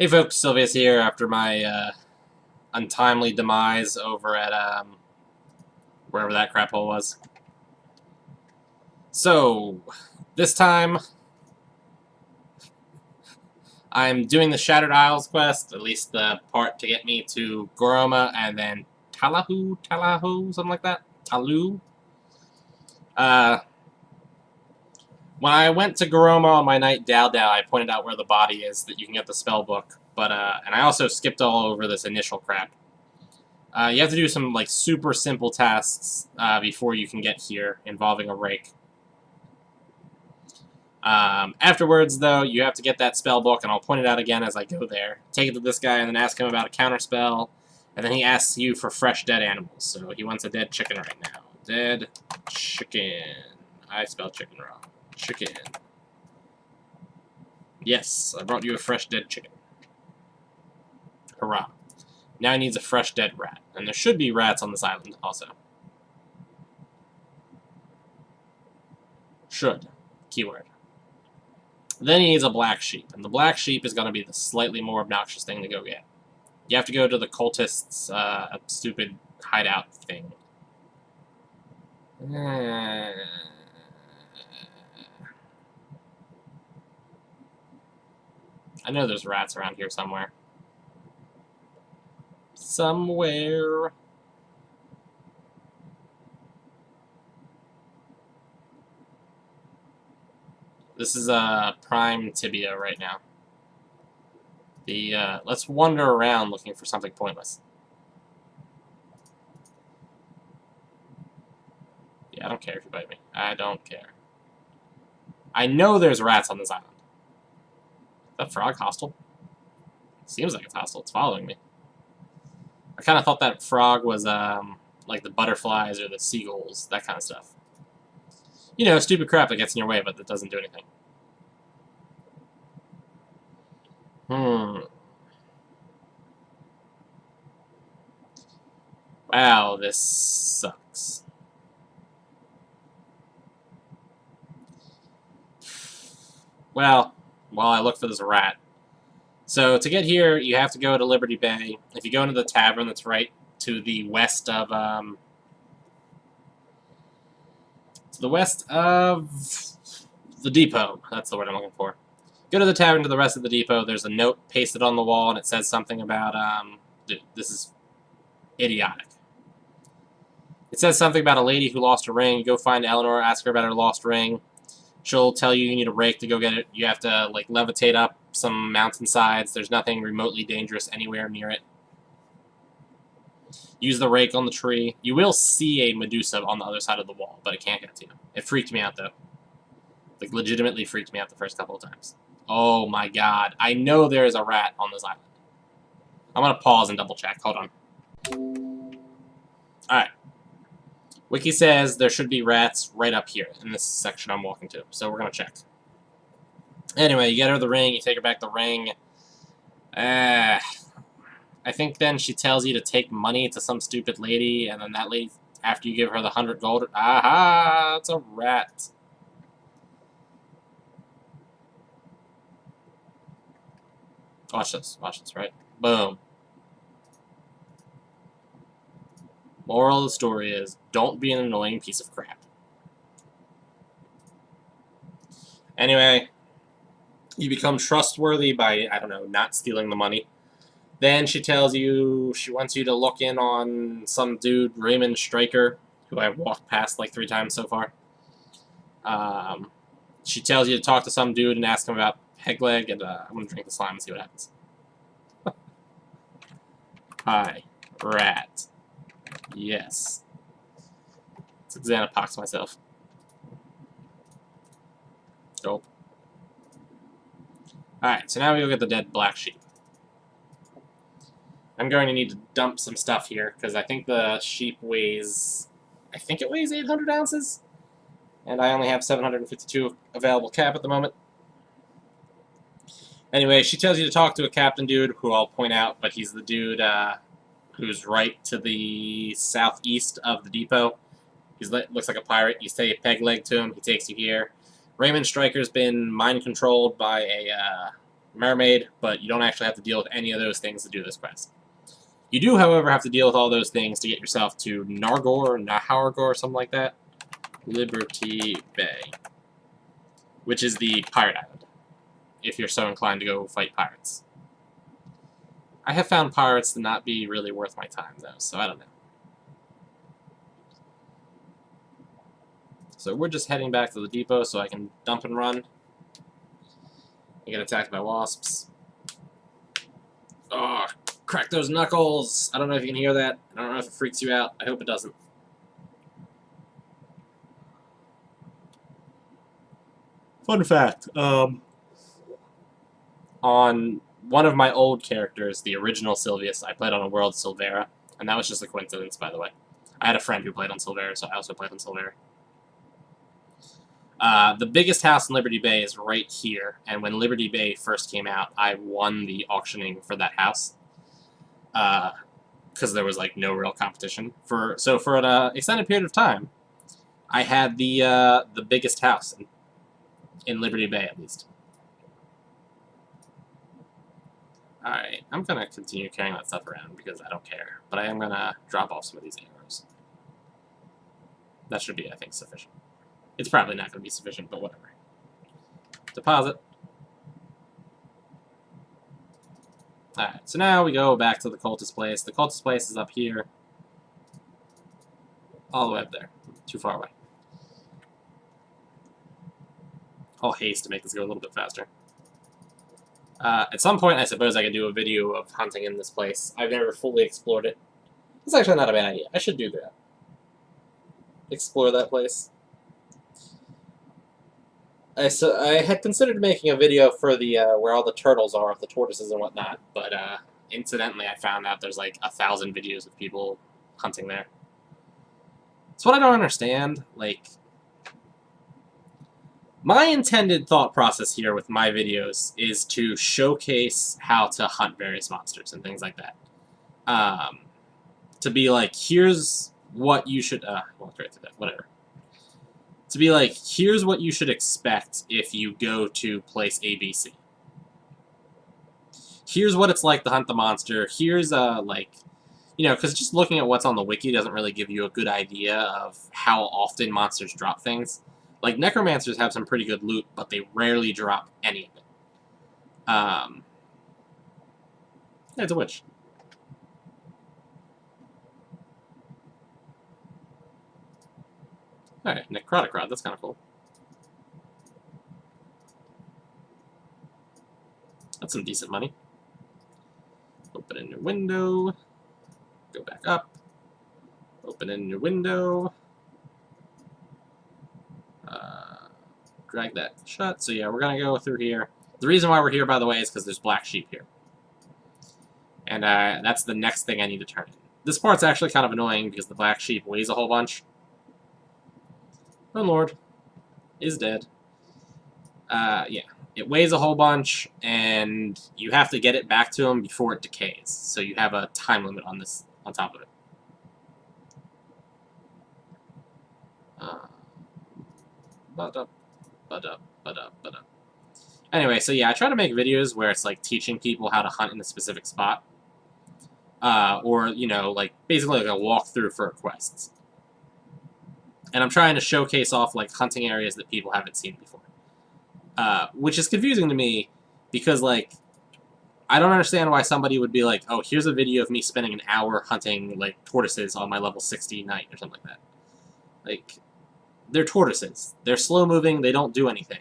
Hey folks, Sylvia's here after my untimely demise over at wherever that crap hole was. So, this time, I'm doing the Shattered Isles quest, at least the part to get me to Goroma and then Talahu, something like that? Talu? When I went to Goroma on my night Dao, I pointed out where the body is, that you can get the spell book, but, and I also skipped all over this initial crap. You have to do some, like, super simple tasks before you can get here, involving a rake. Afterwards, though, you have to get that spell book, and I'll point it out again as I go there. Take it to this guy and then ask him about a counterspell, and then he asks you for fresh dead animals. So he wants a dead chicken right now. Dead chicken. I spelled chicken wrong. Chicken. Yes, I brought you a fresh dead chicken. Hurrah. Now he needs a fresh dead rat. And there should be rats on this island also. Should. Keyword. Then he needs a black sheep. And the black sheep is going to be the slightly more obnoxious thing to go get. You have to go to the cultists' stupid hideout thing. I know there's rats around here somewhere. Somewhere. This is prime Tibia right now. Let's wander around looking for something pointless. Yeah, I don't care if you bite me. I don't care. I know there's rats on this island. Is that frog hostile? Seems like it's hostile. It's following me. I kind of thought that frog was, like the butterflies or the seagulls, that kind of stuff. You know, stupid crap that gets in your way, but that doesn't do anything. Wow, this sucks. Well, while I look for this rat. So, to get here, you have to go to Liberty Bay. If you go into the tavern that's right to the west of, the depot. That's the word I'm looking for. Go to the tavern to the rest of the depot. There's a note pasted on the wall, and it says something about, dude, this is idiotic. It says something about a lady who lost a ring. You go find Eleanor, ask her about her lost ring. She'll tell you need a rake to go get it. You have to, like, levitate up some mountainsides. There's nothing remotely dangerous anywhere near it. Use the rake on the tree. You will see a Medusa on the other side of the wall, but it can't get to you. It freaked me out, though. Like, legitimately freaked me out the first couple of times. Oh my god. I know there is a rat on this island. I'm gonna pause and double check. Hold on. Alright. Wiki says there should be rats right up here in this section I'm walking to, so we're gonna check. Anyway, you get her the ring, you take her back the ring. I think then she tells you to take money to some stupid lady, and then that lady, after you give her the 100 gold, aha, it's a rat. Watch this, right? Boom. Moral of the story is, don't be an annoying piece of crap. Anyway, you become trustworthy by, I don't know, not stealing the money. Then she tells you, she wants you to look in on some dude, Raymond Stryker, who I've walked past like 3 times so far. She tells you to talk to some dude and ask him about Pegleg, and I'm going to drink the slime and see what happens. Hi, rat. Yes. It's Xanapox myself. Dope. Alright, so now we go get the dead black sheep. I'm going to need to dump some stuff here, because I think the sheep weighs... I think it weighs 800 ounces? And I only have 752 available cap at the moment. Anyway, she tells you to talk to a captain dude, who I'll point out, but he's the dude who's right to the southeast of the depot. He looks like a pirate. You say a peg leg to him, he takes you here. Raymond Stryker's been mind-controlled by a mermaid, but you don't actually have to deal with any of those things to do this quest. You do, however, have to deal with all those things to get yourself to Nahargor, or something like that. Liberty Bay, which is the pirate island, if you're so inclined to go fight pirates. I have found pirates to not be really worth my time, though, so I don't know. So we're just heading back to the depot so I can dump and run. I get attacked by wasps. Oh, crack those knuckles! I don't know if you can hear that. I don't know if it freaks you out. I hope it doesn't. Fun fact, on one of my old characters, the original Sylvius, I played on a world Silvera, and that was just a coincidence, by the way. I had a friend who played on Silvera, so I also played on Silvera. The biggest house in Liberty Bay is right here, and when Liberty Bay first came out, I won the auctioning for that house, because there was, like, no real competition. So for an extended period of time, I had the biggest house in Liberty Bay, at least. Alright, I'm gonna continue carrying that stuff around because I don't care, but I am gonna drop off some of these arrows. That should be, I think, sufficient. It's probably not gonna be sufficient, but whatever. Deposit. Alright, so now we go back to the cultist place. The cultist place is up here. All the way up there. Too far away. I'll haste to make this go a little bit faster. At some point, I suppose I could do a video of hunting in this place. I've never fully explored it. It's actually not a bad idea. I should do that. Explore that place. I had considered making a video for the where all the turtles are, the tortoises and whatnot, but incidentally, I found out there's like 1,000 videos of people hunting there. It's what I don't understand. Like, my intended thought process here with my videos is to showcase how to hunt various monsters and things like that. To be like, here's what you should... walked right through that, whatever. To be like, here's what you should expect if you go to place ABC. Here's what it's like to hunt the monster. Here's, like... You know, because just looking at what's on the wiki doesn't really give you a good idea of how often monsters drop things. Like, necromancers have some pretty good loot, but they rarely drop any of it. Yeah, it's a witch. Alright, necrotic rod, that's kind of cool. That's some decent money. Open a new window. Go back up. Open a new window. Drag that shut. So yeah, we're going to go through here. The reason why we're here, by the way, is because there's black sheep here. And that's the next thing I need to turn in. This part's actually kind of annoying because the black sheep weighs a whole bunch. Oh lord. Is dead. Yeah. It weighs a whole bunch, and you have to get it back to him before it decays. So you have a time limit on this, on top of it. Anyway, so yeah, I try to make videos where it's like teaching people how to hunt in a specific spot. Or, you know, like basically like a walkthrough for quests. And I'm trying to showcase off like hunting areas that people haven't seen before. Which is confusing to me because, like, I don't understand why somebody would be like, oh, here's a video of me spending an hour hunting, like, tortoises on my level 60 knight or something like that. Like, they're tortoises. They're slow-moving, they don't do anything.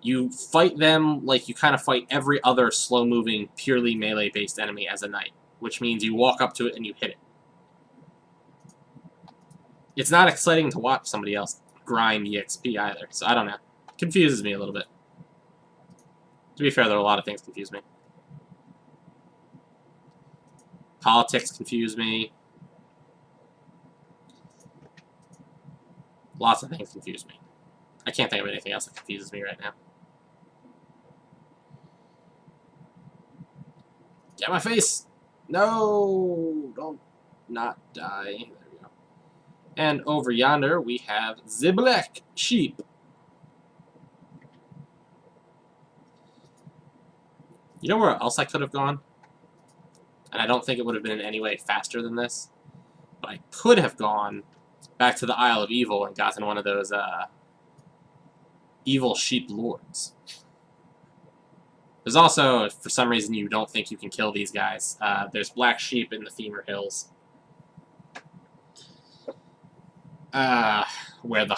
You fight them like you kind of fight every other slow-moving, purely melee-based enemy as a knight, which means you walk up to it and you hit it. It's not exciting to watch somebody else grind EXP either, so I don't know. It confuses me a little bit. To be fair, there are a lot of things confuse me. Politics confuse me. Lots of things confuse me. I can't think of anything else that confuses me right now. Get my face! No! Don't not die. There we go. And over yonder, we have the black sheep. You know where else I could have gone? And I don't think it would have been in any way faster than this. But I could have gone back to the Isle of Evil and gotten one of those evil sheep lords. There's also, if for some reason you don't think you can kill these guys, there's black sheep in the Femur Hills. Where the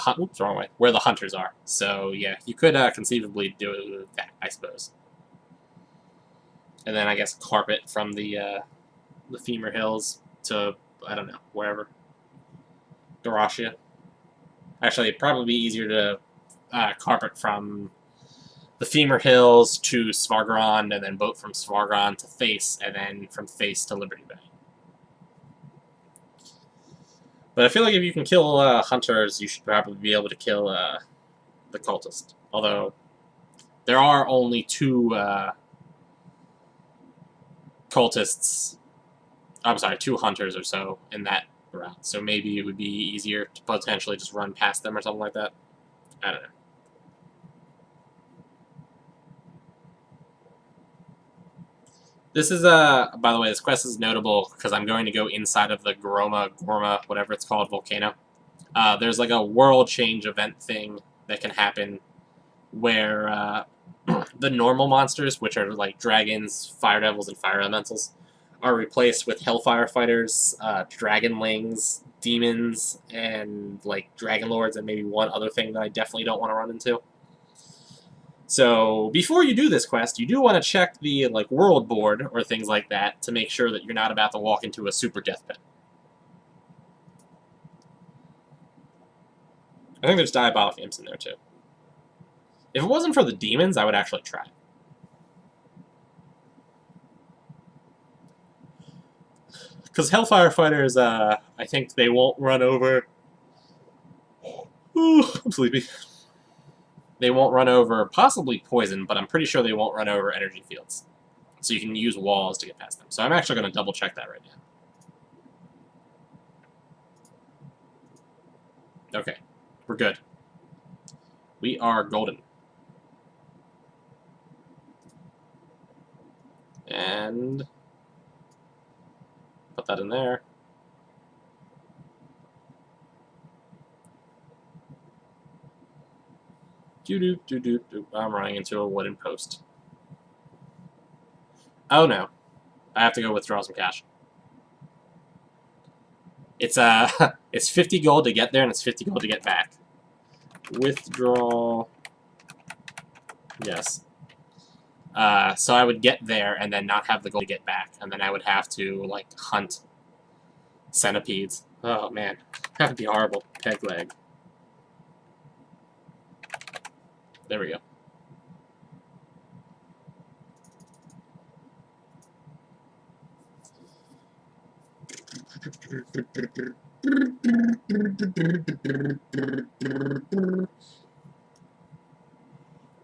hunters are. So yeah, you could conceivably do that, I suppose. And then I guess carpet from the Femur Hills to, I don't know, wherever. Doroshia. Actually, it'd probably be easier to carpet from the Femur Hills to Svargrond, and then boat from Svargrond to Face, and then from Face to Liberty Bay. But I feel like if you can kill hunters, you should probably be able to kill the cultist. Although, there are only 2 cultists, I'm sorry, 2 hunters or so in that route. So maybe it would be easier to potentially just run past them or something like that. I don't know. This is, by the way, this quest is notable because I'm going to go inside of the Gorma, whatever it's called, volcano. There's like a world change event thing that can happen where the normal monsters, which are like dragons, fire devils, and fire elementals, are replaced with hellfire fighters, dragonlings, demons, and like dragon lords, and maybe one other thing that I definitely don't want to run into. So before you do this quest, you do want to check the like world board or things like that to make sure that you're not about to walk into a super death pit. I think there's diabolic imps in there too. If it wasn't for the demons, I would actually try it. Because Hellfire Fighters, I think they won't run over... Ooh, I'm sleepy. They won't run over possibly poison, but I'm pretty sure they won't run over energy fields. So you can use walls to get past them. So I'm actually going to double check that right now. Okay, we're good. We are golden. And put that in there. I'm running into a wooden post. Oh no. I have to go withdraw some cash. It's it's 50 gold to get there and it's 50 gold to get back. Withdraw. Yes. So I would get there and then not have the gold to get back, and then I would have to like hunt centipedes. Oh man, that would be horrible. Peg leg. There we go.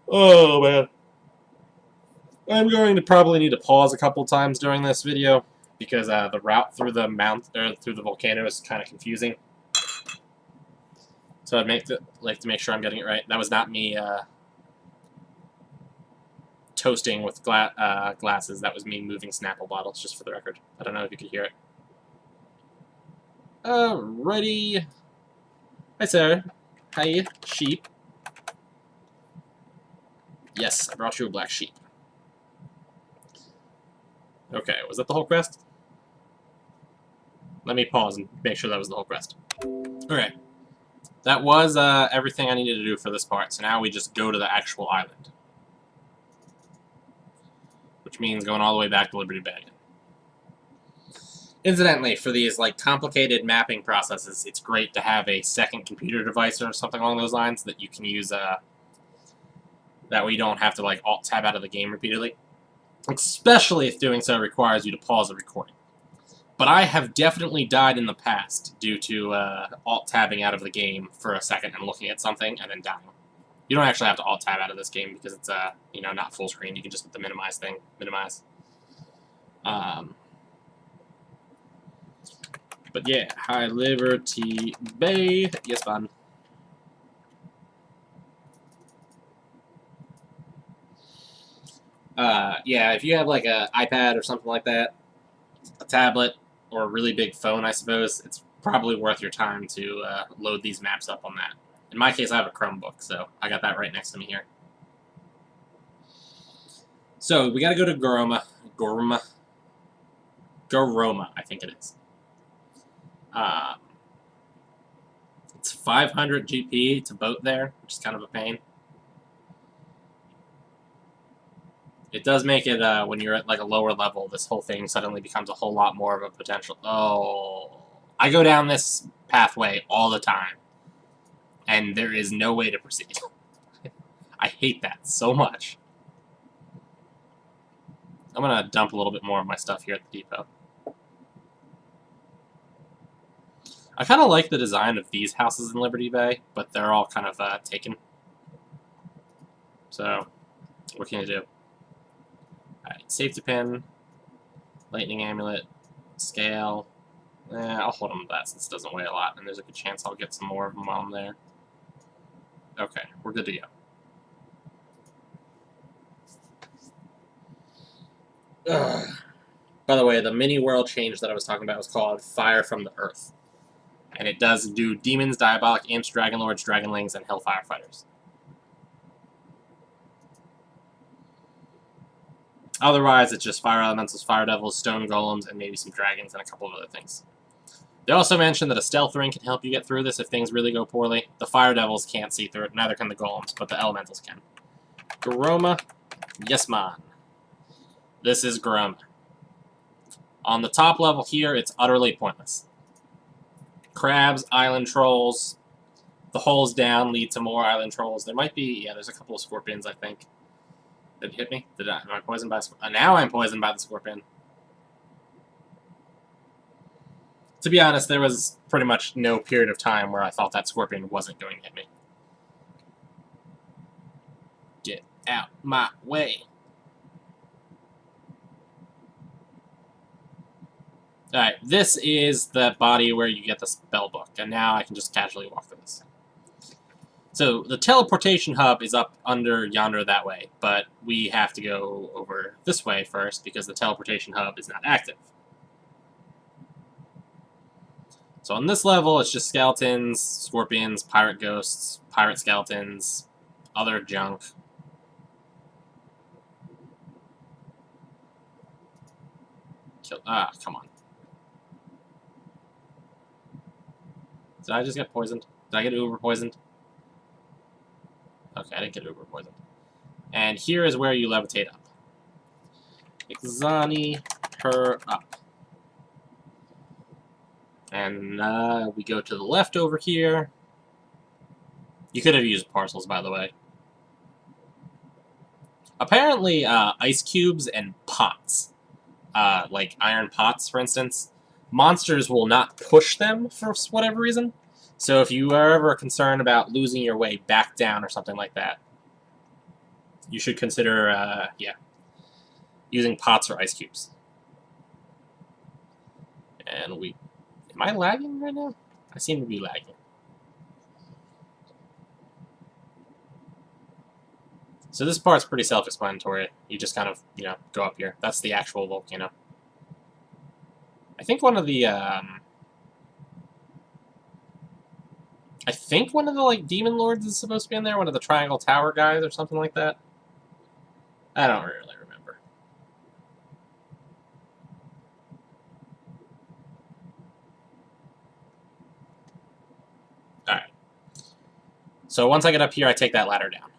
Oh man. I'm going to probably need to pause a couple times during this video because the route through the through the volcano is kind of confusing. So I'd like to make sure I'm getting it right. That was not me toasting with glasses. That was me moving Snapple bottles, just for the record. I don't know if you could hear it. Alrighty. Hi, sir. Hi, sheep. Yes, I brought you a black sheep. Okay, was that the whole quest? Let me pause and make sure that was the whole quest. Okay. That was everything I needed to do for this part, so now we just go to the actual island. Which means going all the way back to Liberty Bay. Incidentally, for these like complicated mapping processes, it's great to have a second computer device or something along those lines that you can use. That way you don't have to like alt-tab out of the game repeatedly. Especially if doing so requires you to pause the recording. But I have definitely died in the past due to alt-tabbing out of the game for a second and looking at something and then dying. You don't actually have to alt-tab out of this game because it's you know, not full screen. You can just hit the minimize thing. Minimize. But yeah, High Liberty Bay. Yes, man. Yeah, if you have like an iPad or something like that, a tablet, or a really big phone, I suppose, it's probably worth your time to load these maps up on that. In my case, I have a Chromebook, so I got that right next to me here. So we got to go to Goroma, I think it is. It's 500 GP to boat there, which is kind of a pain. It does make it, when you're at like a lower level, this whole thing suddenly becomes a whole lot more of a potential. Oh, I go down this pathway all the time, and there is no way to proceed. I hate that so much. I'm gonna dump a little bit more of my stuff here at the depot. I kind of like the design of these houses in Liberty Bay, but they're all kind of taken. So, what can you do? Alright, safety pin, lightning amulet, scale. I'll hold on to that since it doesn't weigh a lot, and there's a good chance I'll get some more of them while I'm there. Okay, we're good to go. Ugh. By the way, the mini world change that I was talking about was called Fire from the Earth. And it does do demons, diabolic imps, dragon lords, dragonlings, and hellfire fighters. Otherwise, it's just fire elementals, fire devils, stone golems, and maybe some dragons and a couple of other things. They also mentioned that a stealth ring can help you get through this if things really go poorly. The fire devils can't see through it, neither can the golems, but the elementals can. Goroma, yes man. This is Goroma. On the top level here, it's utterly pointless. Crabs, island trolls. The holes down lead to more island trolls. There might be, there's a couple of scorpions, I think. Did it hit me? Am I poisoned by a scorpion? Now I'm poisoned by the scorpion. To be honest, there was pretty much no period of time where I thought that scorpion wasn't going to hit me. Get out my way. Alright, this is the body where you get the spell book, and now I can just casually walk through this. So, the teleportation hub is up under yonder that way, but we have to go over this way first because the teleportation hub is not active. So on this level, it's just skeletons, scorpions, pirate ghosts, pirate skeletons, other junk. Come on. Did I just get poisoned? Did I get uber poisoned? Okay, I didn't get uber poisoned. And here is where you levitate up. Ixani her up. And we go to the left over here. You could have used parcels, by the way. Apparently, ice cubes and pots, like iron pots, for instance, monsters will not push them for whatever reason. So if you are ever concerned about losing your way back down or something like that, you should consider, using pots or ice cubes. And am I lagging right now? I seem to be lagging. So this part's pretty self-explanatory. You just kind of, go up here. That's the actual volcano. I think one of the, like, demon lords is supposed to be in there. One of the triangle tower guys or something like that. I don't really remember. Alright. So once I get up here, I take that ladder down.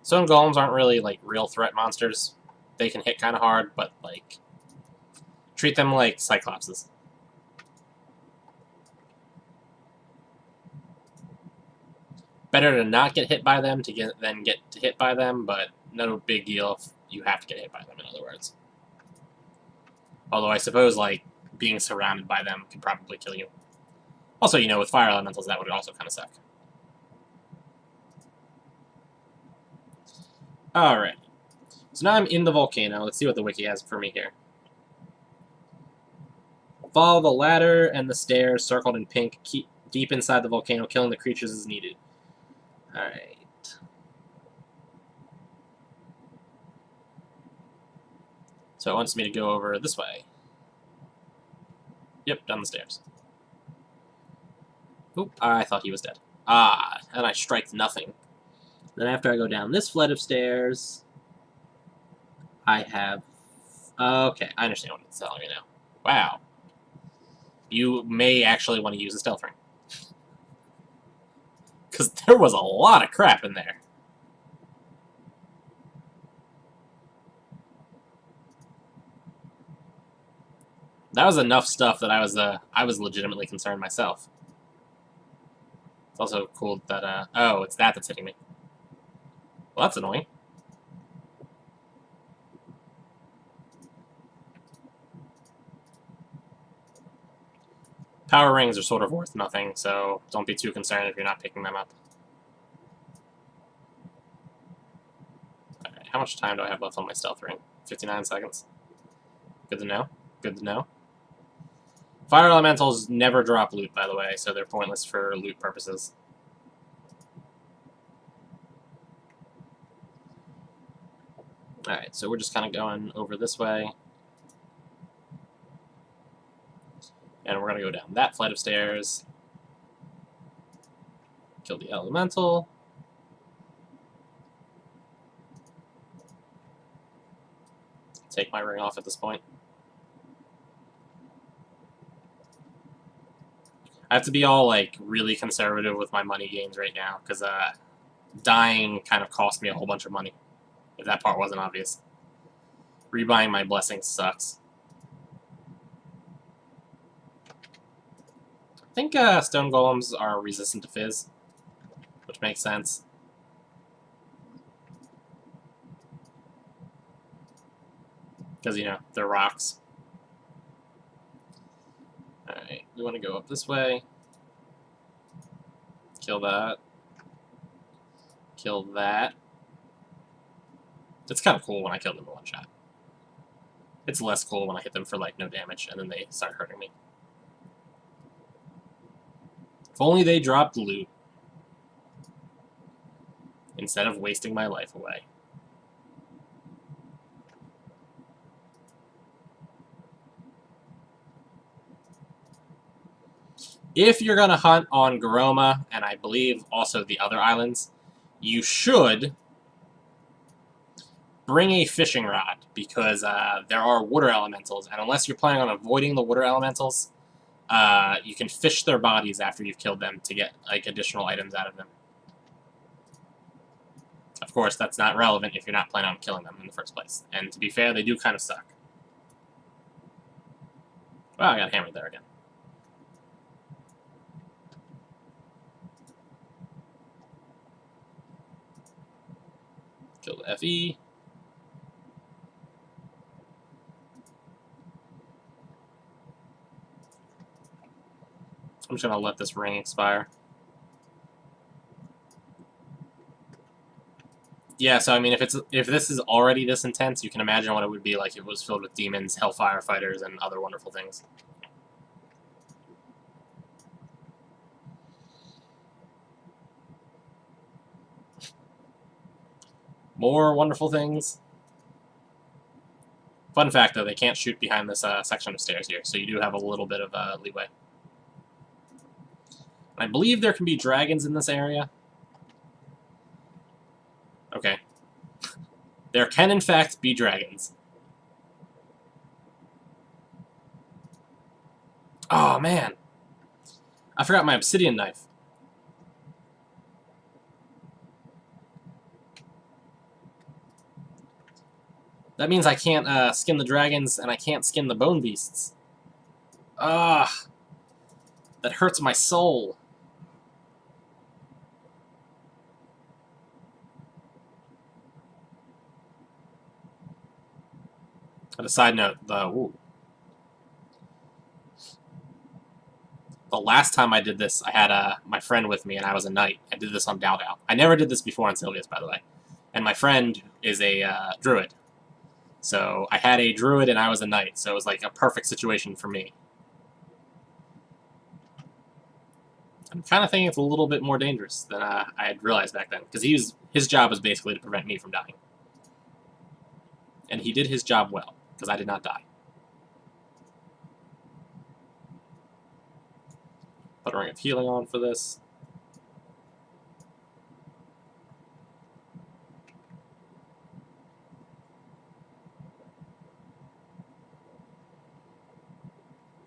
Stone golems aren't really, like, real threat monsters. They can hit kind of hard, but, like, treat them like cyclopses. Better to not get hit by them than get hit by them, but no big deal if you have to get hit by them, in other words. Although I suppose, like, being surrounded by them could probably kill you. Also, with fire elementals, that would also kind of suck. Alright. So now I'm in the volcano. Let's see what the wiki has for me here. Follow the ladder and the stairs circled in pink. Keep deep inside the volcano. Killing the creatures is needed. Alright. So it wants me to go over this way. Yep, down the stairs. Oop, I thought he was dead. Ah, and I strike nothing. Then after I go down this flight of stairs, I have... Okay, I understand what it's telling me now. Wow. You may actually want to use a stealth ring. Because there was a lot of crap in there. That was enough stuff that I was legitimately concerned myself. It's also cool that, oh, it's that's hitting me. Well, that's annoying. Power rings are sort of worth nothing, so don't be too concerned if you're not picking them up. Alright, how much time do I have left on my stealth ring? 59 seconds. Good to know. Good to know. Fire elementals never drop loot, by the way, so they're pointless for loot purposes. Alright, so we're just kind of going over this way. And we're going to go down that flight of stairs. Kill the elemental. Take my ring off at this point. I have to be all, like, really conservative with my money gains right now, because dying kind of cost me a whole bunch of money, if that part wasn't obvious. Rebuying my blessings sucks. I think stone golems are resistant to fizz, which makes sense. Because, you know, they're rocks. Alright, we want to go up this way. Kill that. Kill that. It's kind of cool when I kill them in one shot. It's less cool when I hit them for, like, no damage, and then they start hurting me. If only they dropped loot, instead of wasting my life away. If you're going to hunt on Garoma, and I believe also the other islands, you should bring a fishing rod, because there are water elementals, and unless you're planning on avoiding the water elementals, you can fish their bodies after you've killed them to get, like, additional items out of them. Of course, that's not relevant if you're not planning on killing them in the first place. And to be fair, they do kind of suck. Wow, I got hammered there again. Kill the FE. I'm just going to let this ring expire. Yeah, so I mean, if this is already this intense, you can imagine what it would be like if it was filled with demons, hellfire fighters, and other wonderful things. More wonderful things. Fun fact, though, they can't shoot behind this section of stairs here, so you do have a little bit of leeway. I believe there can be dragons in this area. Okay. There can, in fact, be dragons. Oh, man. I forgot my obsidian knife. That means I can't skin the dragons, and I can't skin the bone beasts. Ah, that hurts my soul. On a side note, the last time I did this, I had my friend with me, and I was a knight. I did this on Dao Dao. I never did this before on Sylvia's, by the way. And my friend is a druid. So I had a druid, and I was a knight, so it was like a perfect situation for me. I'm kind of thinking it's a little bit more dangerous than I had realized back then, because his job was basically to prevent me from dying. And he did his job well. because I did not die. Put a ring of healing on for this.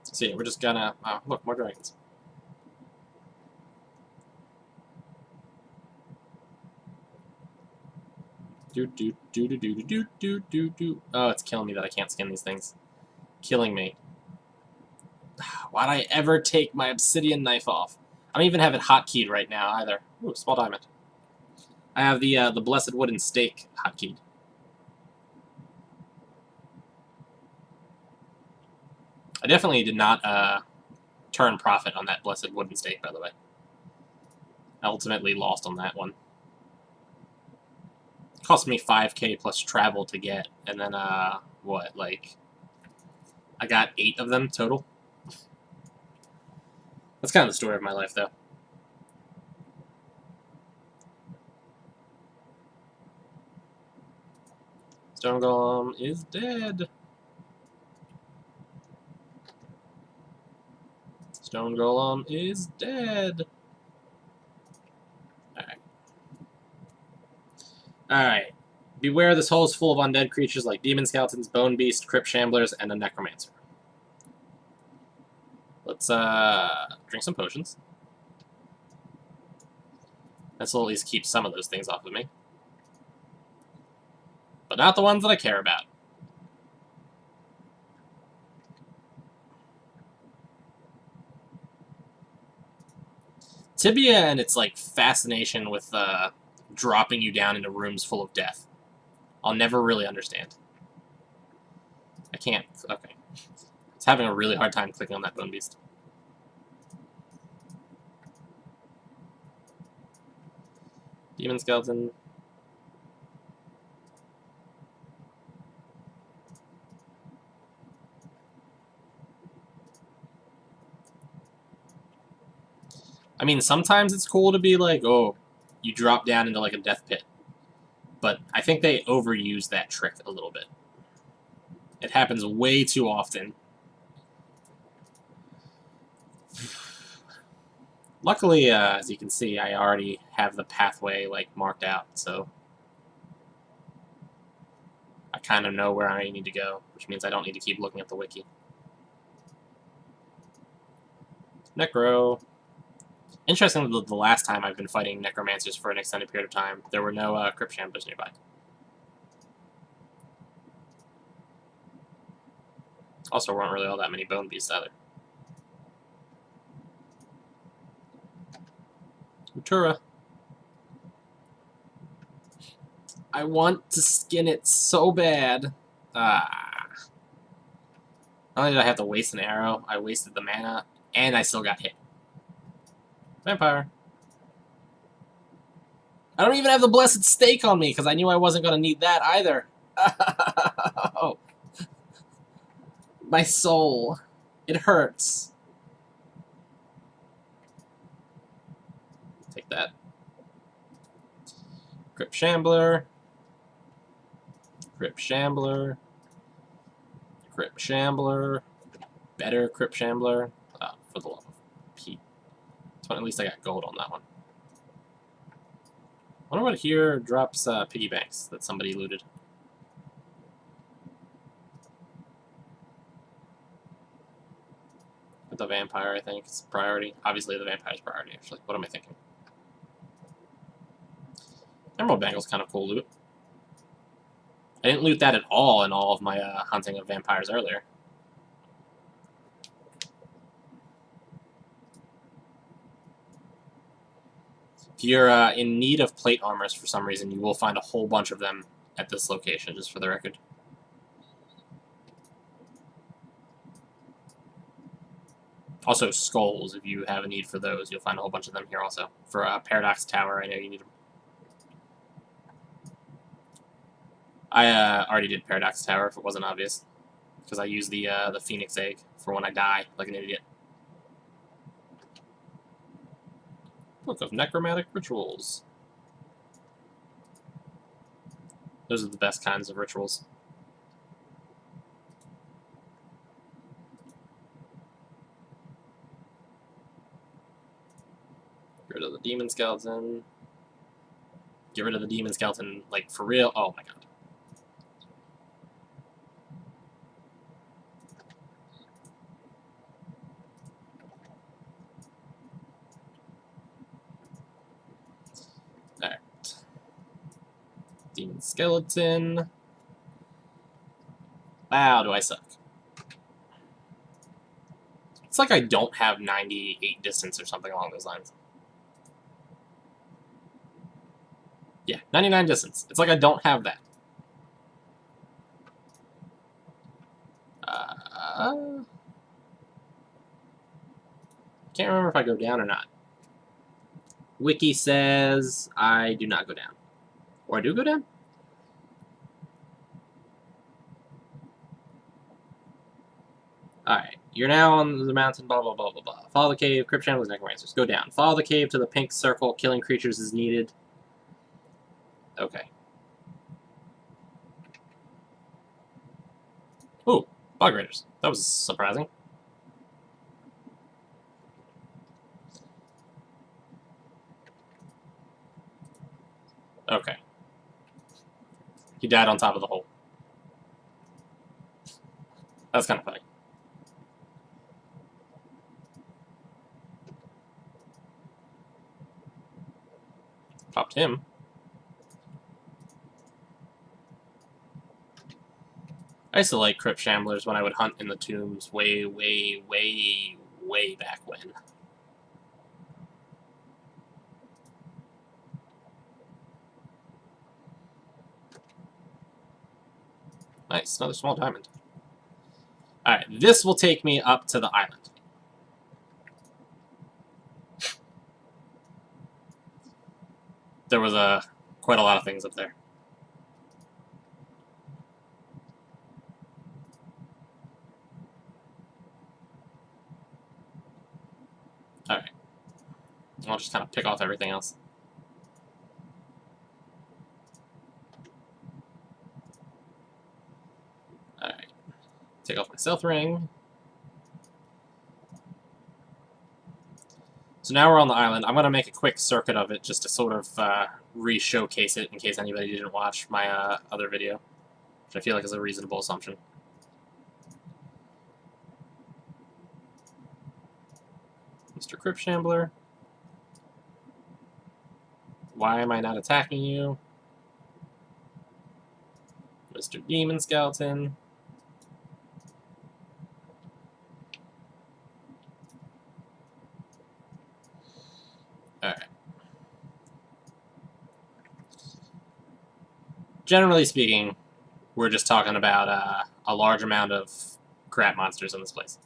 So yeah, we're just gonna... Oh, look, more dragons. Oh, it's killing me that I can't skin these things. Killing me. Why'd I ever take my obsidian knife off? I don't even have it hotkeyed right now either. Ooh, small diamond. I have the blessed wooden stake hotkeyed. I definitely did not turn profit on that blessed wooden stake, by the way. I ultimately lost on that one. It cost me 5k plus travel to get, and then what, like, I got 8 of them total. That's kind of the story of my life, though. Stone Golem is dead. Stone Golem is dead. Alright. Alright. Beware, this hole is full of undead creatures like demon skeletons, bone beast, crypt shamblers, and a necromancer. Let's drink some potions. This will at least keep some of those things off of me. But not the ones that I care about. Tibia and its like fascination with dropping you down into rooms full of death. I'll never really understand. I can't. Okay. It's having a really hard time clicking on that bone beast. Demon skeleton. I mean, sometimes it's cool to be like, oh, you drop down into like a death pit. But I think they overuse that trick a little bit. It happens way too often. Luckily, as you can see, I already have the pathway like marked out, so I kind of know where I need to go, which means I don't need to keep looking at the wiki. Necro. Interesting, the last time I've been fighting necromancers for an extended period of time, there were no crypt shamblers nearby. Also, weren't really all that many bone beasts either. Utura. I want to skin it so bad. Not only did I have to waste an arrow, I wasted the mana, and I still got hit. Vampire. I don't even have the blessed stake on me, because I knew I wasn't going to need that either. Oh. My soul. It hurts. Take that. Crypt Shambler. Crypt Shambler. Crypt Shambler. Better Crypt Shambler. For the love of Pete. So at least I got gold on that one. I wonder what here drops piggy banks that somebody looted. The vampire, I think, is priority. Obviously, the vampire's priority, actually. What am I thinking? Emerald Bangle's kind of cool loot. I didn't loot that at all in all of my hunting of vampires earlier. If you're in need of plate armors for some reason, you will find a whole bunch of them at this location, just for the record. Also, skulls, if you have a need for those, you'll find a whole bunch of them here also. For Paradox Tower, I know you need them. I already did Paradox Tower, if it wasn't obvious. Because I use the Phoenix Egg for when I die, like an idiot. Book of Necromantic Rituals. Those are the best kinds of rituals. demon skeleton. Get rid of the demon skeleton, like, for real. Oh my god. Alright. Demon skeleton. Wow, do I suck. It's like I don't have 98 distance or something along those lines. Yeah, 99 distance. It's like I don't have that. Can't remember if I go down or not. Wiki says I do not go down. Or I do go down? Alright, you're now on the mountain, blah, blah, blah, blah, blah. Follow the cave, crypt channels, necromancers. Go down. Follow the cave to the pink circle. Killing creatures is needed. Okay. Ooh, bog raiders. That was surprising. Okay. He died on top of the hole. That's kind of funny. Popped him. I used to like crypt shamblers when I would hunt in the tombs way, way, way, way back when. Nice, another small diamond. Alright, this will take me up to the island. There was quite a lot of things up there. Alright. I'll just kind of pick off everything else. Alright. Take off my stealth ring. So now we're on the island. I'm going to make a quick circuit of it just to sort of re-showcase it in case anybody didn't watch my other video, which I feel like is a reasonable assumption. Mr. Crypt Shambler. Why am I not attacking you? Mr. Demon Skeleton. Alright. Generally speaking, we're just talking about a large amount of crap monsters in this place.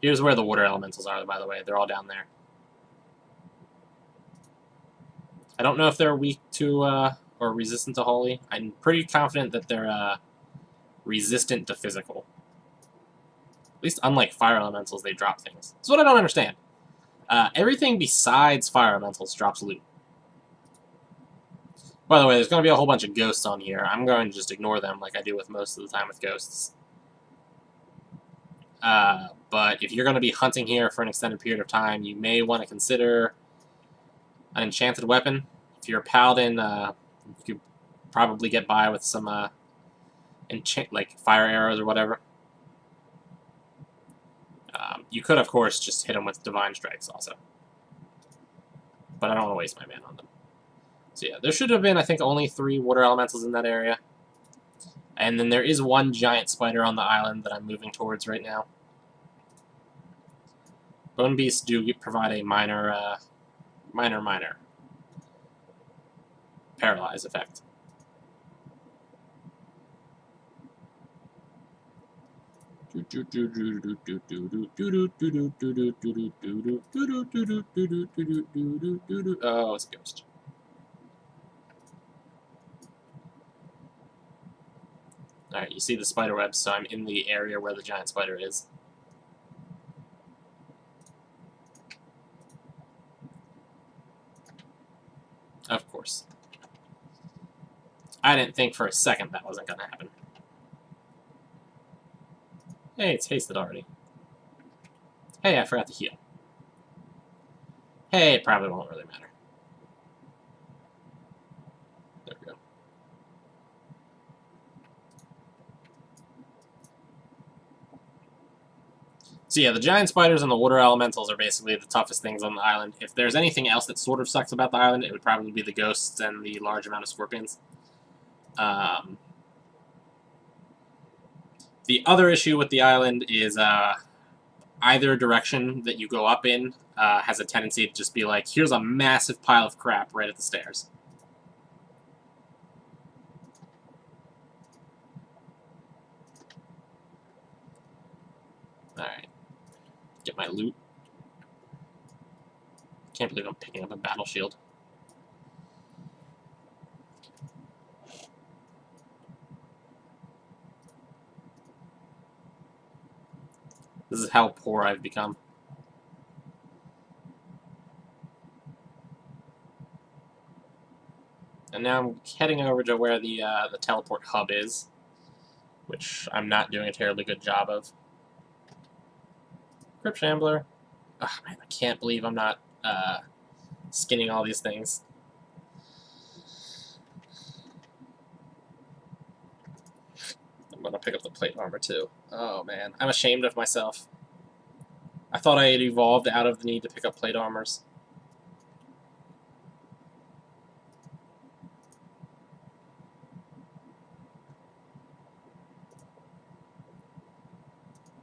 Here's where the water elementals are, by the way. They're all down there. I don't know if they're weak to, or resistant to holy. I'm pretty confident that they're, resistant to physical. At least unlike fire elementals, they drop things. That's what I don't understand. Everything besides fire elementals drops loot. By the way, there's going to be a whole bunch of ghosts on here. I'm going to just ignore them like I do with most of the time with ghosts. But if you're going to be hunting here for an extended period of time, you may want to consider an enchanted weapon. If you're a paladin, you could probably get by with some like fire arrows or whatever. You could, of course, just hit them with divine strikes also. But I don't want to waste my mana on them. So yeah, there should have been, I think, only 3 water elementals in that area. And then there is one giant spider on the island that I'm moving towards right now. Bone beasts do provide a minor paralyze effect. Oh, it's a ghost. Alright, you see the spider web, so I'm in the area where the giant spider is. Of course. I didn't think for a second that wasn't going to happen. Hey, it's hasted already. Hey, I forgot to heal. Hey, it probably won't really matter. So yeah, the giant spiders and the water elementals are basically the toughest things on the island. If there's anything else that sort of sucks about the island, it would probably be the ghosts and the large amount of scorpions. The other issue with the island is either direction that you go up in has a tendency to just be like, here's a massive pile of crap right at the stairs. Alright. Get my loot. Can't believe I'm picking up a battle shield. This is how poor I've become. And now I'm heading over to where the teleport hub is, which I'm not doing a terribly good job of. Crypt Shambler. Oh, man, I can't believe I'm not skinning all these things. I'm gonna pick up the plate armor too. Oh man, I'm ashamed of myself. I thought I had evolved out of the need to pick up plate armors.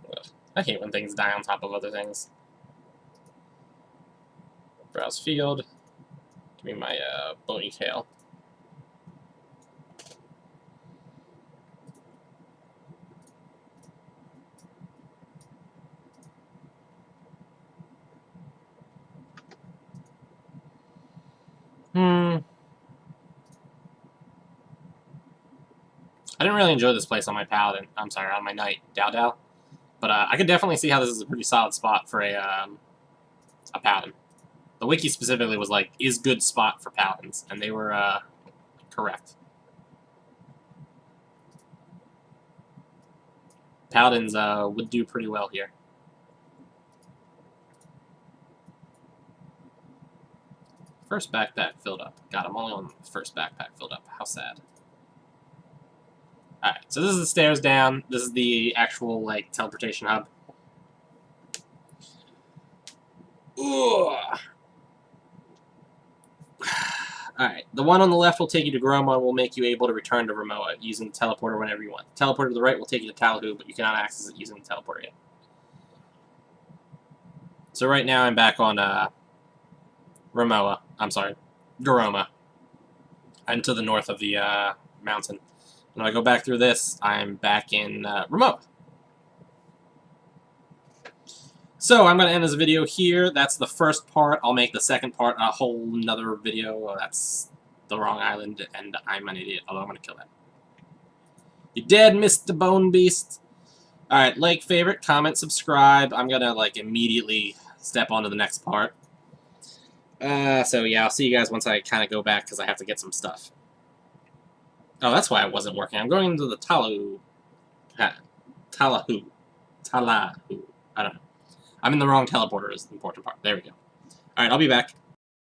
Ugh. I hate when things die on top of other things. Browse field. Give me my bony tail. I didn't really enjoy this place on my paladin. I'm sorry, on my knight, Dao. But I could definitely see how this is a pretty solid spot for a paladin. The wiki specifically was like, is good spot for paladins, and they were correct. Paladins would do pretty well here. First backpack filled up. God, I'm only on the first backpack filled up. How sad. Alright, so this is the stairs down. This is the actual, like, teleportation hub. Alright, the one on the left will take you to Ramoa and will make you able to return to Ramoa using the teleporter whenever you want. The teleporter to the right will take you to Talahu, but you cannot access it using the teleporter yet. So right now I'm back on Ramoa. I'm sorry, Garoma. I'm to the north of the mountain. When I go back through this, I'm back in Ramoa. So I'm going to end this video here. That's the first part. I'll make the second part a whole nother video. That's the wrong island, and I'm an idiot, although I'm going to kill that. You dead, Mr. Bone Beast? Alright, like, favorite, comment, subscribe. I'm going to, like, immediately step on to the next part. So yeah, I'll see you guys once I kind of go back, because I have to get some stuff. Oh, that's why it wasn't working. I'm going into the Talahu. Talahu. I don't know. I'm in the wrong teleporter is the important part. There we go. Alright, I'll be back.